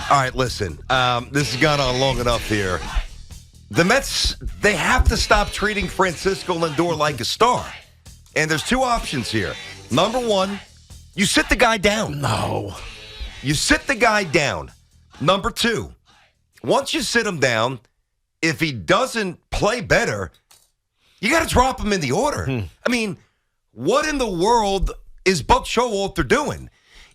All right, listen. This has gone on long enough here. The Mets, they have to stop treating Francisco Lindor like a star. And there's two options here. Number one, you sit the guy down. No. You sit the guy down. Number two, once you sit him down, if he doesn't play better, you got to drop him in the order. I mean, what in the world is Buck Showalter doing?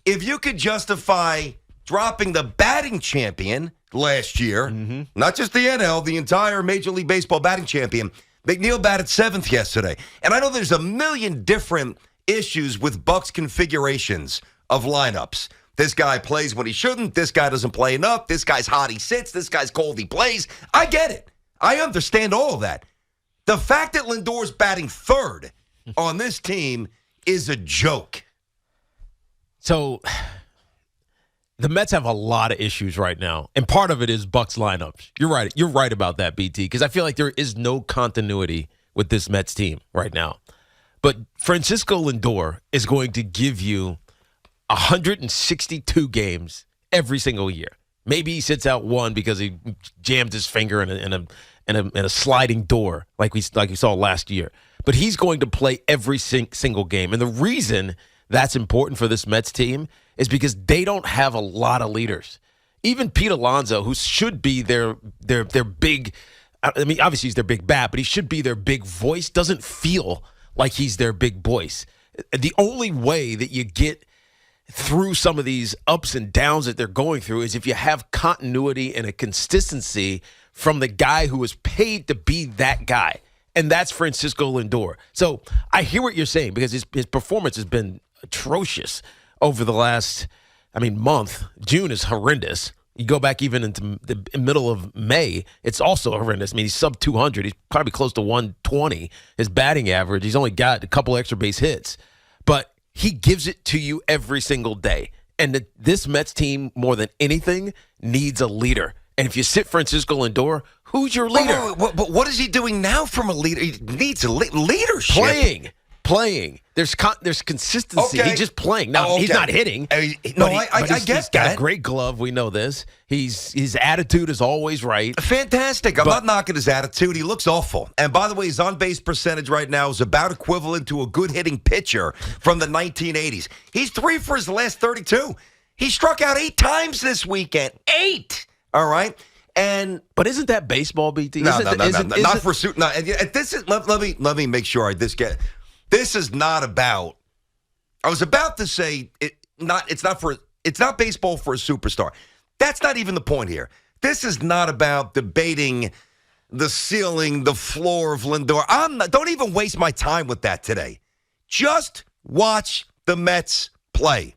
If you could justify dropping the batting champion last year, not just the NL, the entire Major League Baseball batting champion, McNeil batted 7th yesterday. And I know there's a million different issues with Buck's configurations of lineups. This guy plays when he shouldn't. This guy doesn't play enough. This guy's hot, he sits. This guy's cold, he plays. I get it. I understand all of that. The fact that Lindor's batting 3rd on this team is a joke. So the Mets have a lot of issues right now, and part of it is Buck's lineups. You're right. You're right about that, BT, because I feel like there is no continuity with this Mets team right now. But Francisco Lindor is going to give you 162 games every single year. Maybe he sits out one because he jammed his finger in a sliding door like we saw last year. But he's going to play every single game. And the reason that's important for this Mets team is because they don't have a lot of leaders. Even Pete Alonso, who should be their big, I mean, obviously he's their big bat, but he should be their big voice, doesn't feel like he's their big voice. The only way that you get through some of these ups and downs that they're going through is if you have continuity and a consistency from the guy who was paid to be that guy. And that's Francisco Lindor. So I hear what you're saying because his performance has been atrocious over the last, month. June is horrendous. You go back even into the middle of May, it's also horrendous. I mean, he's sub 200. He's probably close to 120. His batting average, he's only got a couple extra base hits. But he gives it to you every single day. And this Mets team, more than anything, needs a leader. And if you sit Francisco Lindor, who's your leader? But what is he doing now from a leader? He needs a leadership. Playing. There's consistency. Okay. He's just playing. Now, He's not hitting. I get He's got a great glove. We know this. His attitude is always right. Fantastic. I'm not knocking his attitude. He looks awful. And by the way, his on-base percentage right now is about equivalent to a good hitting pitcher from the 1980s. He's 3 for his last 32. He struck out 8 times this weekend. 8! All right? But isn't that baseball, BT? Not for suit. No, this is. Let me make sure This is not about. I was about to say it's not baseball for a superstar. That's not even the point here. This is not about debating the ceiling, the floor of Lindor. Don't even waste my time with that today. Just watch the Mets play,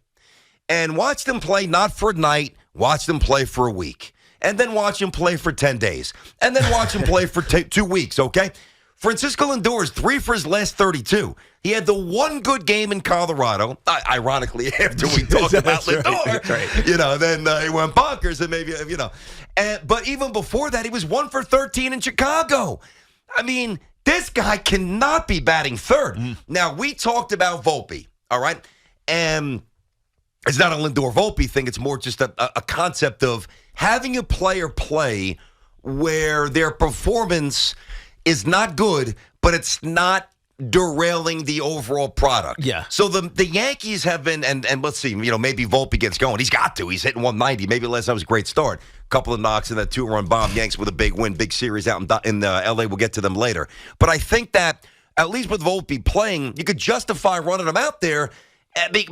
and watch them play not for a night. Watch them play for a week. And then watch him play for 10 days. And then watch him play for 2 weeks, okay? Francisco Lindor is 3 for his last 32. He had the one good game in Colorado, ironically, after we talked about Lindor. Right. Then he went bonkers and maybe, but even before that, he was 1 for 13 in Chicago. I mean, this guy cannot be batting 3rd. Now, we talked about Volpe, all right? And it's not a Lindor Volpe thing. It's more just a concept of having a player play where their performance is not good, but it's not derailing the overall product. Yeah. So the Yankees have been, and let's see, maybe Volpe gets going. He's got to. He's hitting 190. Maybe last time was a great start. Couple of knocks and that 2-run bomb. Yanks with a big win, big series out in L.A. We'll get to them later. But I think that at least with Volpe playing, you could justify running him out there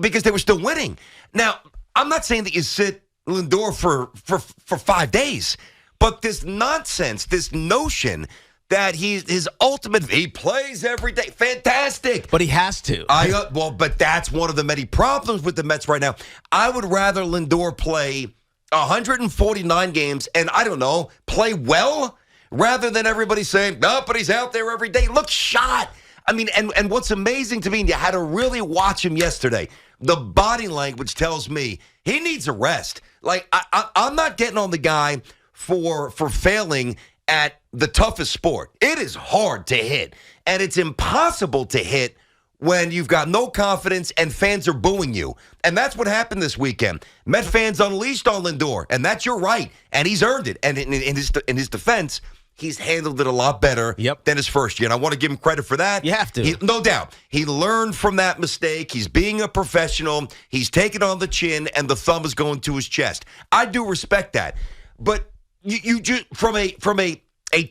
because they were still winning. Now, I'm not saying that you sit Lindor for 5 days, but this nonsense, this notion that his ultimate, he plays every day. Fantastic. But he has to. But that's one of the many problems with the Mets right now. I would rather Lindor play 149 games and, I don't know, play well rather than everybody saying, no, but he's out there every day. Look shot. I mean, and what's amazing to me, and you had to really watch him yesterday, the body language tells me he needs a rest. Like, I'm not getting on the guy for failing at the toughest sport. It is hard to hit, and it's impossible to hit when you've got no confidence and fans are booing you. And that's what happened this weekend. Met fans unleashed on Lindor, and that's your right, and he's earned it. And in his defense, he's handled it a lot better than his first year. And I want to give him credit for that. You have to. No doubt. He learned from that mistake. He's being a professional. He's taken on the chin, and the thumb is going to his chest. I do respect that. But you just from a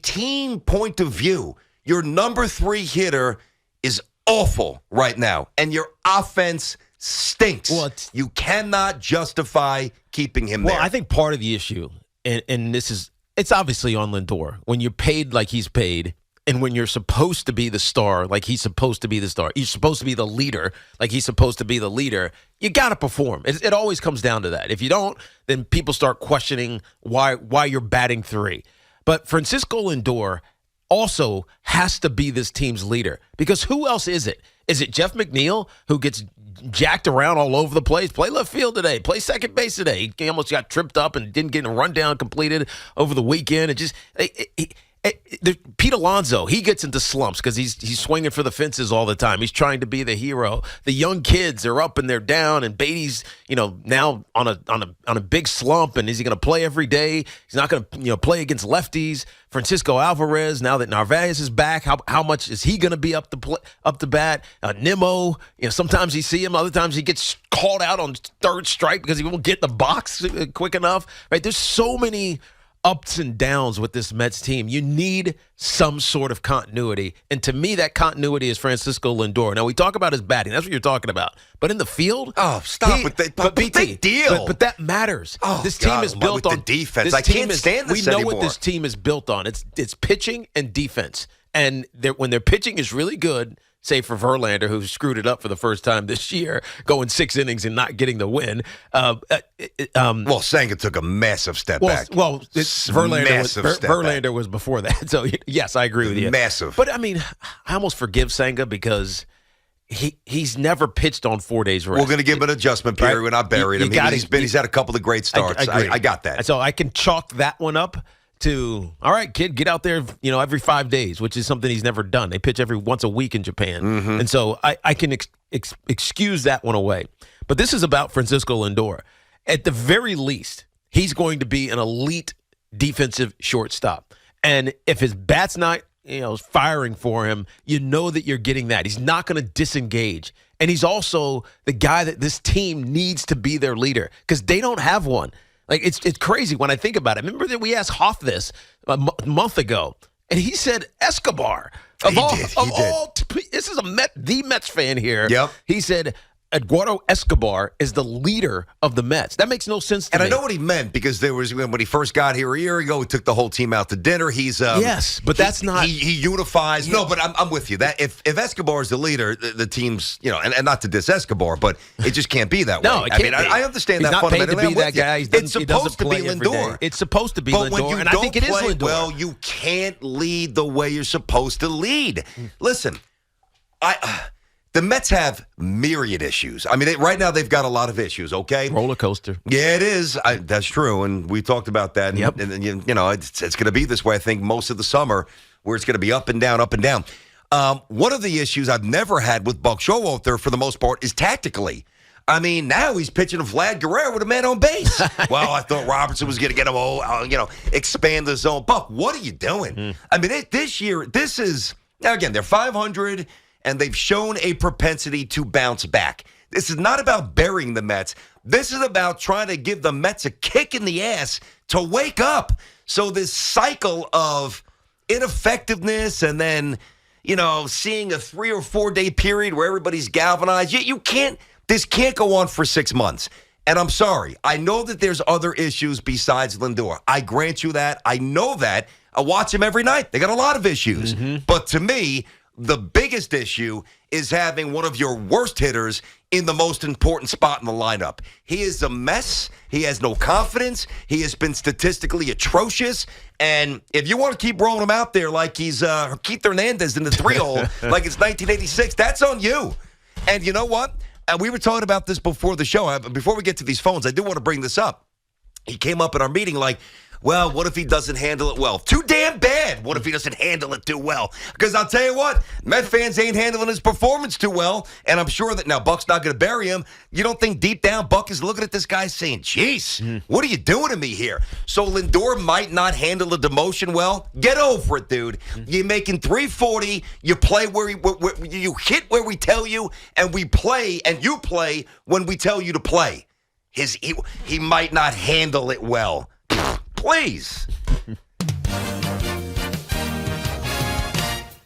team point of view, your number 3 hitter is awful right now, and your offense stinks. Well, you cannot justify keeping him there. Well, I think part of the issue, and it's obviously on Lindor, when you're paid like he's paid, and when you're supposed to be the star like he's supposed to be the star, you're supposed to be the leader like he's supposed to be the leader, you got to perform. It always comes down to that. If you don't, then people start questioning why you're batting 3. But Francisco Lindor also has to be this team's leader, because who else is it? Is it Jeff McNeil, who gets jacked around all over the place? Play left field today, play second base today. He almost got tripped up and didn't get a rundown completed over the weekend. Pete Alonso, he gets into slumps because he's swinging for the fences all the time. He's trying to be the hero. The young kids are up and they're down, and Beatty's now on a big slump. And is he going to play every day? He's not going to play against lefties. Francisco Alvarez, now that Narvaez is back, how much is he going to be up to bat? Nimmo, sometimes you see him, other times he gets called out on third strike because he won't get in the box quick enough. Right? There's so many ups and downs with this Mets team. You need some sort of continuity. And to me, that continuity is Francisco Lindor. Now, we talk about his batting. That's what you're talking about. But in the field? Oh, stop with that. But big deal. But that matters. Oh, this team is built on the defense. I can't stand this anymore. We know what this team is built on. It's pitching and defense. And when their pitching is really good, save for Verlander, who screwed it up for the first time this year, going 6 innings and not getting the win. Well, Senga took a massive step back. Well, Verlander was before that. So, yes, I agree with you. Massive. But, I almost forgive Senga because he's never pitched on 4 days rest. We're going to give him an adjustment period. We're not buried him. He's had a couple of great starts. I got that. So I can chalk that one up to, all right, kid, get out there, every 5 days, which is something he's never done. They pitch every once a week in Japan. Mm-hmm. And so I can excuse that one away. But this is about Francisco Lindor. At the very least, he's going to be an elite defensive shortstop. And if his bat's not, firing for him, that you're getting that. He's not going to disengage. And he's also the guy that this team needs to be their leader, because they don't have one. Like, it's crazy when I think about it. Remember that we asked Hoff this a month ago, and he said Escobar. He did. This is the Mets fan here. Yep. He said Eduardo Escobar is the leader of the Mets. That makes no sense to me. And I know what he meant, because there was, when he first got here a year ago, he took the whole team out to dinner. He's yes, but that's not. He unifies. Yeah. No, but I'm with you. That if Escobar is the leader, the team's and not to diss Escobar, but it just can't be that way. No, it can't be. I understand he's that not fundamentally. Paid to be that guy. It's supposed to be Lindor. It's supposed to be but Lindor, when you and I think it is Lindor. Well, you can't lead the way you're supposed to lead. Listen, the Mets have myriad issues. Right now they've got a lot of issues, okay? Roller coaster. Yeah, it is. That's true, and we talked about that. Yep. And it's going to be this way, I think, most of the summer, where it's going to be up and down, up and down. One of the issues I've never had with Buck Showalter, for the most part, is tactically. Now he's pitching a Vlad Guerrero with a man on base. Well, I thought Robertson was going to get him, expand the zone. Buck, what are you doing? This year, this is, now again, they're 500, and they've shown a propensity to bounce back. This is not about burying the Mets. This is about trying to give the Mets a kick in the ass to wake up. So this cycle of ineffectiveness and then, seeing a 3 or 4 day period where everybody's galvanized, this can't go on for 6 months. And I'm sorry. I know that there's other issues besides Lindor. I grant you that. I know that. I watch him every night. They got a lot of issues. Mm-hmm. But to me, the biggest issue is having one of your worst hitters in the most important spot in the lineup. He is a mess. He has no confidence. He has been statistically atrocious. And if you want to keep rolling him out there like he's Keith Hernandez in the 3-hole, like it's 1986, that's on you. And you know what? We were talking about this before the show. Before we get to these phones, I do want to bring this up. He came up in our meeting like, well, what if he doesn't handle it well? Too damn bad. What if he doesn't handle it too well? Because I'll tell you what, Met fans ain't handling his performance too well, and I'm sure that now Buck's not going to bury him. You don't think deep down Buck is looking at this guy saying, jeez, what are you doing to me here? So Lindor might not handle a demotion well. Get over it, dude. You're making $340. You play where you hit where we tell you, and we play, and you play when we tell you to play. He might not handle it well. Please.